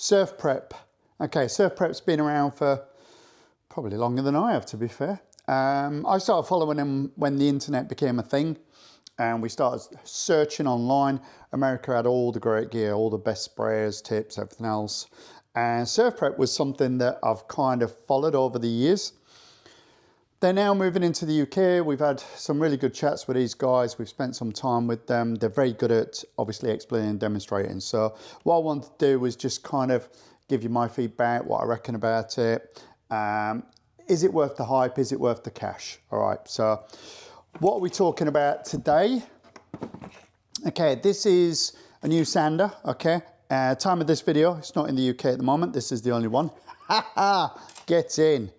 SurfPrep. Okay, SurfPrep's been around for probably longer than I have, to be fair. I started following them when the internet became a thing, and we started searching online. America had all the great gear, all the best sprayers, tips, everything else. And SurfPrep was something that I've kind of followed over the years. They're now moving into the UK. We've had some really good chats with these guys. We've spent some time with them. They're very good at obviously explaining and demonstrating. So what I want to do was just kind of give you my feedback, what I reckon about it. Is it worth the hype? Is it worth the cash? All right, so what are we talking about today? Okay, this is a new sander, okay? Time of this video, it's not in the UK at the moment. This is the only one. Ha ha, get in.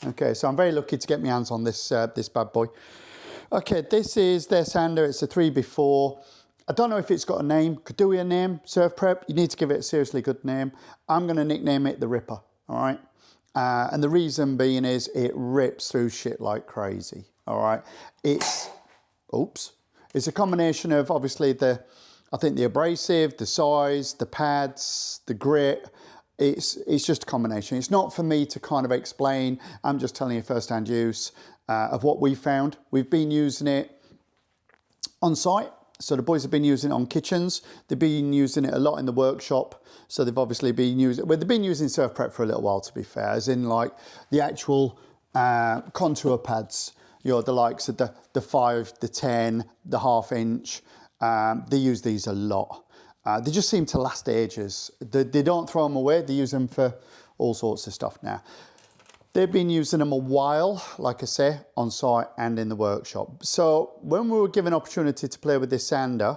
Okay, so I'm very lucky to get my hands on this this bad boy. Okay, this is their sander. It's a 3x4. I don't know if it's got a name. Could do with a name, SurfPrep. You need to give it a seriously good name. I'm going to nickname it the Ripper, all right? And the reason being is it rips through shit like crazy, all right? It's a combination of obviously I think the abrasive, the size, the pads, the grit. It's just a combination. It's not for me to kind of explain. I'm just telling you first-hand use of what we found. We've been using it on site. So the boys have been using it on kitchens. They've been using it a lot in the workshop. So they've obviously been using, well, they've been using SurfPrep for a little while, to be fair, as in like the actual contour pads, you know, the likes of the 5, the 10, the 1/2 inch. They use these a lot. They just seem to last ages. They don't throw them away. They use them for all sorts of stuff now. They've been using them a while, like I say, on site and in the workshop. So when we were given opportunity to play with this sander,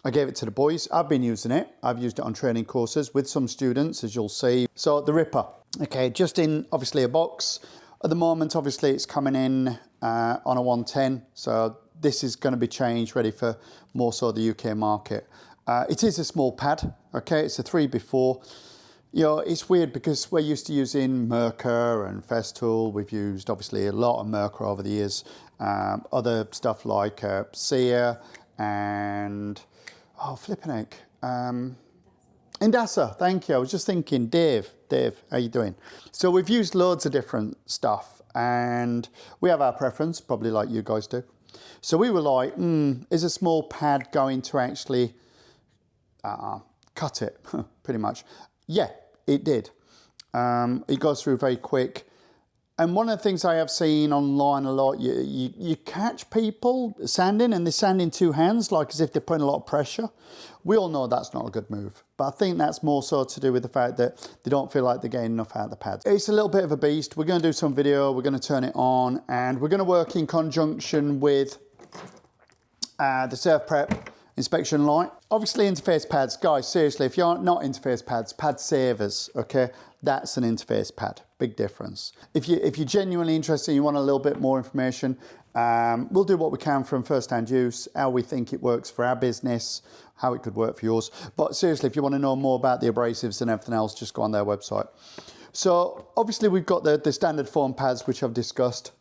I gave it to the boys. I've been using it. I've used it on training courses with some students, as you'll see. So the Ripper, okay, just in obviously a box. At the moment, obviously it's coming in on a 110. So this is going to be changed, ready for more so the UK market. It is a small pad, okay? It's a 3x4. You know, it's weird because we're used to using Merkur and Festool. We've used obviously a lot of Merkur over the years. Other stuff like Sear and, oh, flipping heck. Indasa, thank you. I was just thinking, Dave, how you doing? So we've used loads of different stuff and we have our preference, probably like you guys do. So we were like, is a small pad going to actually cut it, pretty much? Yeah, it did. It goes through very quick. And one of the things I have seen online a lot, you catch people sanding and they're sanding two hands, like as if they're putting a lot of pressure. We all know that's not a good move. But I think that's more so to do with the fact that they don't feel like they're getting enough out of the pads. It's a little bit of a beast. We're going to do some video, we're going to turn it on, and we're going to work in conjunction with the SurfPrep inspection light. Obviously interface pads, guys, seriously, if you're not interface pads, pad savers, okay? That's an interface pad, big difference. If you're genuinely interested and you want a little bit more information, we'll do what we can from first-hand use, how we think it works for our business, how it could work for yours. But seriously, if you want to know more about the abrasives and everything else, just go on their website. So obviously we've got the standard foam pads, which I've discussed.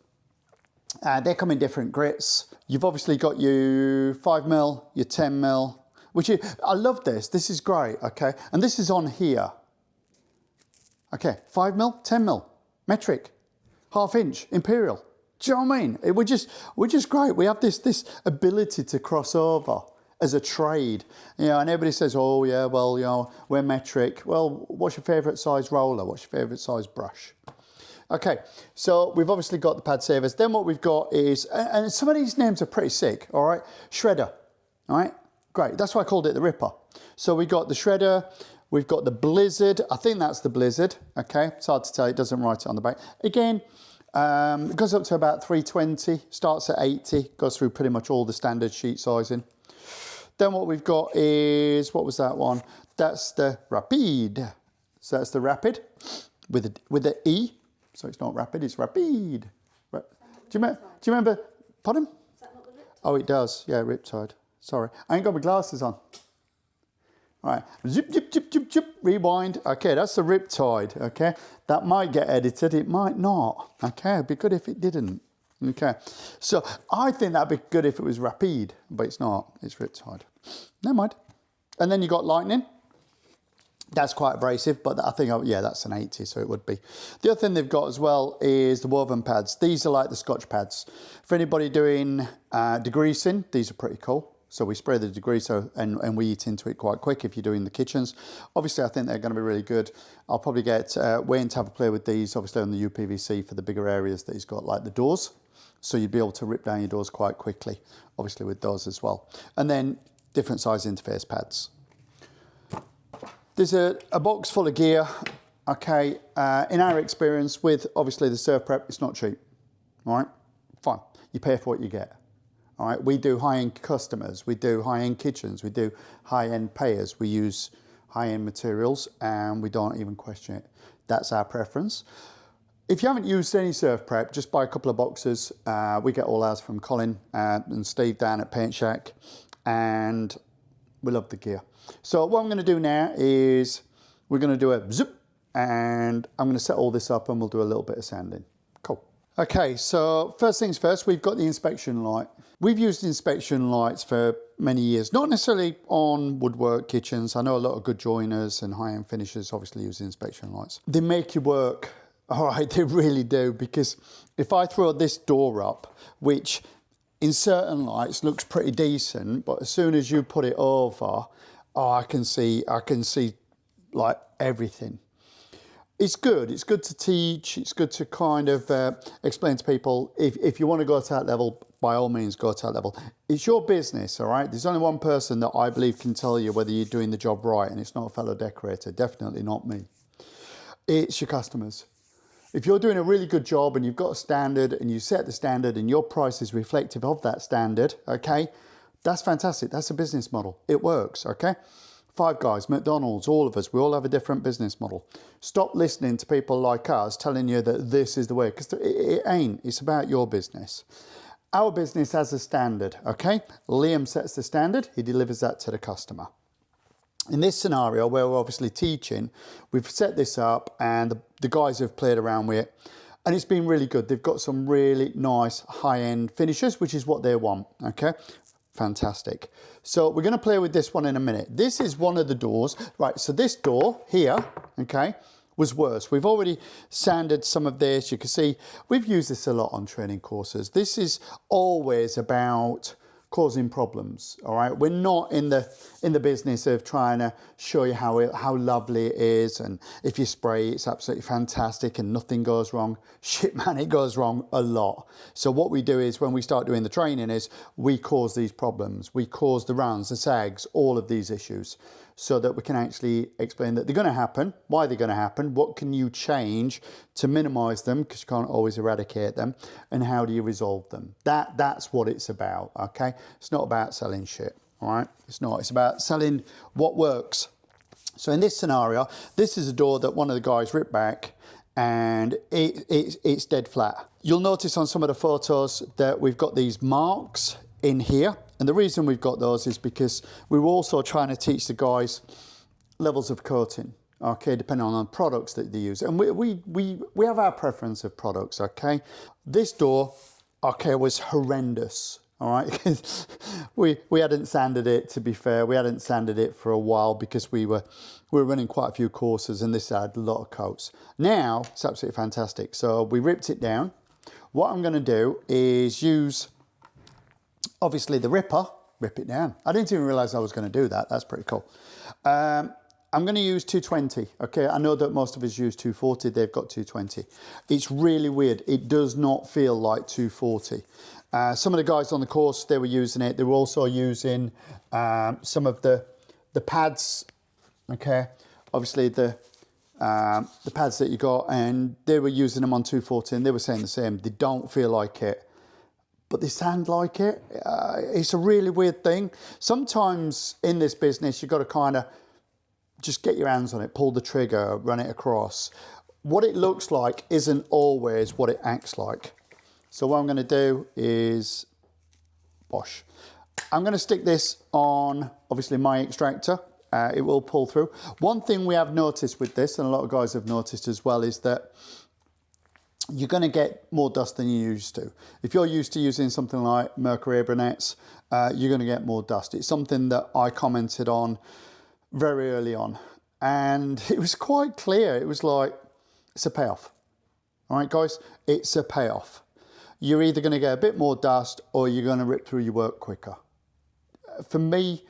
They come in different grits. You've obviously got your 5mm, your 10mm, which I love this. This is great, okay? And this is on here. Okay, 5mm, 10mm, metric, 1/2 inch, imperial. Do you know what I mean? We're just great. We have this ability to cross over as a trade. You know, and everybody says, oh yeah, well, you know, we're metric. Well, what's your favorite size roller? What's your favorite size brush? Okay, so we've obviously got the pad savers. Then what we've got is, and some of these names are pretty sick, all right? Shredder, all right? Great, that's why I called it the Ripper. So we got the Shredder, we've got the Blizzard. I think that's the Blizzard, okay? It's hard to tell, it doesn't write it on the back. Again, it goes up to about 320, starts at 80, goes through pretty much all the standard sheet sizing. Then what we've got is, what was that one? That's the Rapide. So that's the Rapid with the E. So it's not rapid, it's rapide. Do you remember, pardon? Is that not the Riptide? Oh, it does, yeah, Riptide. Sorry, I ain't got my glasses on. All right, zip, zip, zip, zip, zip, rewind. Okay, that's the Riptide, okay? That might get edited, it might not. Okay, it'd be good if it didn't. Okay, so I think that'd be good if it was Rapide, but it's not, it's Riptide. Never mind. And then you got Lightning. That's quite abrasive, but I think, yeah, that's an 80, so it would be. The other thing they've got as well is the woven pads. These are like the Scotch pads. For anybody doing degreasing, these are pretty cool. So we spray the degreaser and we eat into it quite quick if you're doing the kitchens. Obviously, I think they're going to be really good. I'll probably get Wayne to have a play with these, obviously on the UPVC for the bigger areas that he's got, like the doors. So you'd be able to rip down your doors quite quickly, obviously with those as well. And then different size interface pads. There's a box full of gear, okay. In our experience with, obviously, the SurfPrep, it's not cheap, all right? Fine, you pay for what you get, all right? We do high-end customers, we do high-end kitchens, we do high-end payers, we use high-end materials, and we don't even question it. That's our preference. If you haven't used any SurfPrep, just buy a couple of boxes. We get all ours from Colin and Steve down at Paint Shack, and we love the gear. So what I'm going to do now is we're going to do a zip, and I'm going to set all this up and we'll do a little bit of sanding. Cool. Okay, so first things first, we've got the inspection light. We've used inspection lights for many years, not necessarily on woodwork kitchens. I know a lot of good joiners and high-end finishers obviously use inspection lights. They make you work, all right, they really do, because if I throw this door up, which in certain lights looks pretty decent, but as soon as you put it over, oh, I can see like everything. It's good to teach, it's good to kind of explain to people, if you want to go to that level, by all means go to that level. It's your business, all right? There's only one person that I believe can tell you whether you're doing the job right, and it's not a fellow decorator, definitely not me. It's your customers. If you're doing a really good job and you've got a standard and you set the standard and your price is reflective of that standard, okay, that's fantastic. That's a business model. It works, okay? Five Guys, McDonald's, all of us, we all have a different business model. Stop listening to people like us telling you that this is the way, because it ain't. It's about your business. Our business has a standard, okay? Liam sets the standard. He delivers that to the customer. In this scenario, where we're obviously teaching, we've set this up and the guys have played around with it, and it's been really good. They've got some really nice high-end finishes, which is what they want, okay? Fantastic. So we're going to play with this one in a minute. This is one of the doors. Right, so this door here, okay, was worse. We've already sanded some of this. You can see we've used this a lot on training courses. This is always about causing problems, all right? We're not in the business of trying to show you how lovely it is, and if you spray, it's absolutely fantastic and nothing goes wrong. Shit, man, it goes wrong a lot. So what we do is when we start doing the training is we cause these problems. We cause the rounds, the sags, all of these issues, so that we can actually explain that they're going to happen, why they're going to happen, what can you change to minimize them, because you can't always eradicate them, and how do you resolve them. That's what it's about, okay? It's not about selling shit, all right? It's not. It's about selling what works. So in this scenario, this is a door that one of the guys ripped back, and it's dead flat. You'll notice on some of the photos that we've got these marks in here. And the reason we've got those is because we were also trying to teach the guys levels of coating, okay, depending on the products that they use. And we have our preference of products, okay? This door, okay, was horrendous, all right? we hadn't sanded it, to be fair. We hadn't sanded it for a while because we were running quite a few courses, and this had a lot of coats. Now, it's absolutely fantastic. So we ripped it down. What I'm gonna do is use, obviously, the ripper, rip it down. I didn't even realize I was going to do that. That's pretty cool. I'm going to use 220. Okay, I know that most of us use 240. They've got 220. It's really weird. It does not feel like 240. Some of the guys on the course, they were using it. They were also using some of the pads. Okay, obviously the pads that you got, and they were using them on 240, and they were saying the same. They don't feel like it, but they sound like it. It's a really weird thing. Sometimes in this business, you've got to kind of just get your hands on it, pull the trigger, run it across. What it looks like isn't always what it acts like. So what I'm going to do is, bosh. I'm going to stick this on, obviously, my extractor. It will pull through. One thing we have noticed with this, and a lot of guys have noticed as well, is that you're going to get more dust than you used to. If you're used to using something like Mercury Abronets, you're going to get more dust. It's something that I commented on very early on. And it was quite clear. It was like, it's a payoff. All right, guys, it's a payoff. You're either going to get a bit more dust or you're going to rip through your work quicker. For me,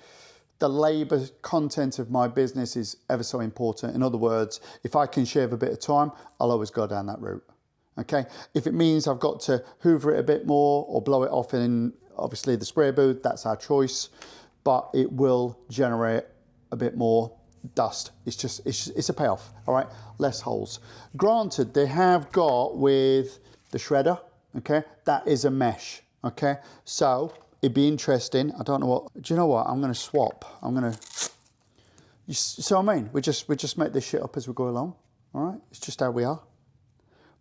the labour content of my business is ever so important. In other words, if I can shave a bit of time, I'll always go down that route. Okay, if it means I've got to hoover it a bit more or blow it off in obviously the spray booth, that's our choice, but it will generate a bit more dust. It's a payoff. All right, less holes. Granted, they have got with the shredder, okay, that is a mesh, okay, so it'd be interesting. I don't know what, do you know what, I'm going to swap. You see what I mean? We just make this shit up as we go along. All right, it's just how we are.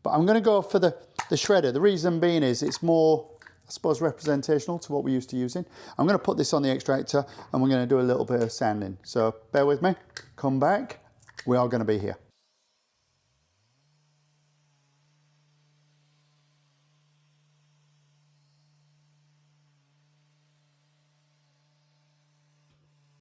But I'm going to go for the shredder. The reason being is it's more, I suppose, representational to what we're used to using. I'm going to put this on the extractor and we're going to do a little bit of sanding. So bear with me, come back. We are going to be here.